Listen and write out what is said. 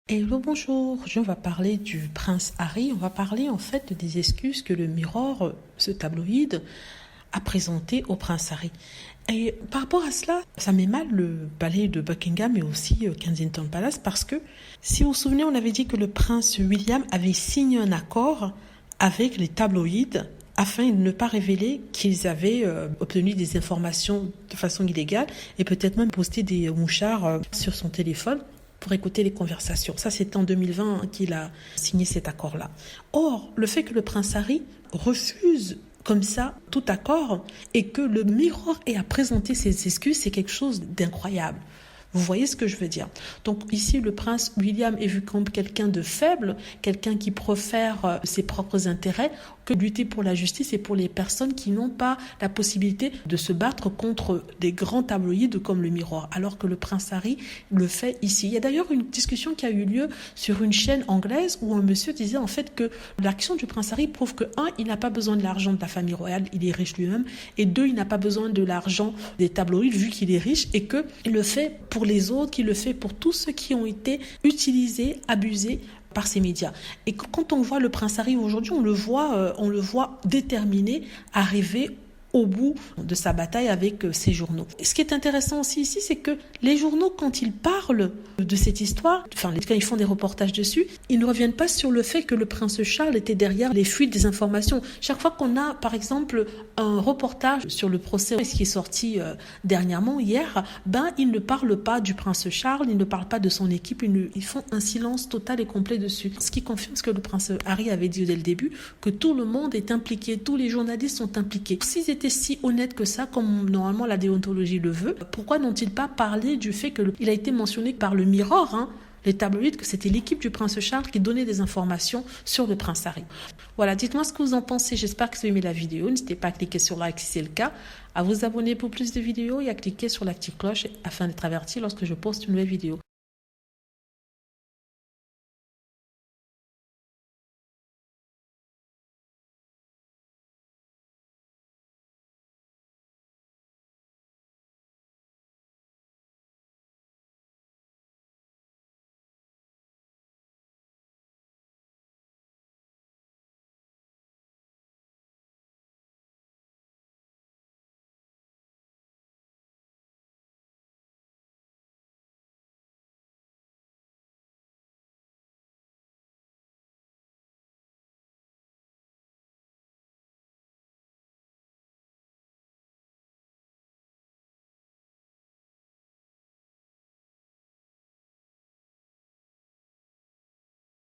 Hello, bonjour. On va parler du prince Harry. On va parler en fait des excuses que le Mirror, ce tabloïd, a présenté au prince Harry. Et par rapport à cela, ça met mal le palais de Buckingham et aussi Kensington Palace parce que, si vous vous souvenez, on avait dit que le prince William avait signé un accord avec les tabloïds afin de ne pas révéler qu'ils avaient obtenu des informations de façon illégale et peut-être même posté des mouchards sur son téléphone pour écouter les conversations. Ça, c'est en 2020 qu'il a signé cet accord-là. Or, le fait que le prince Harry refuse comme ça tout accord et que le Mirror ait à présenter ses excuses, c'est quelque chose d'incroyable. Vous voyez ce que je veux dire? Donc ici, le prince William est vu comme quelqu'un de faible, quelqu'un qui préfère ses propres intérêts que lutter pour la justice et pour les personnes qui n'ont pas la possibilité de se battre contre des grands tabloïds comme le Mirror, alors que le prince Harry le fait ici. Il y a d'ailleurs une discussion qui a eu lieu sur une chaîne anglaise où un monsieur disait en fait que l'action du prince Harry prouve que, un, il n'a pas besoin de l'argent de la famille royale, il est riche lui-même, et deux, il n'a pas besoin de l'argent des tabloïds vu qu'il est riche et qu'il le fait pour les autres, qu'il le fait pour tous ceux qui ont été utilisés, abusés par ces médias. Et quand on voit le prince Harry aujourd'hui, on le voit déterminé à arriver au bout de sa bataille avec ces journaux. Et ce qui est intéressant aussi ici, c'est que les journaux, quand ils parlent de cette histoire, quand ils font des reportages dessus, ils ne reviennent pas sur le fait que le prince Charles était derrière les fuites des informations. Chaque fois qu'on a, par exemple, un reportage sur le procès qui est sorti dernièrement, hier, ils ne parlent pas du prince Charles, ils ne parlent pas de son équipe, ils font un silence total et complet dessus. Ce qui confirme ce que le prince Harry avait dit dès le début, que tout le monde est impliqué, tous les journalistes sont impliqués. S'ils étaient si honnête que ça, comme normalement la déontologie le veut, pourquoi n'ont-ils pas parlé du fait qu'il a été mentionné par le Mirror, les tabloïds, que c'était l'équipe du prince Charles qui donnait des informations sur le prince Harry. Voilà, dites-moi ce que vous en pensez. J'espère que vous avez aimé la vidéo. N'hésitez pas à cliquer sur like si c'est le cas, à vous abonner pour plus de vidéos et à cliquer sur la petite cloche afin d'être averti lorsque je poste une nouvelle vidéo.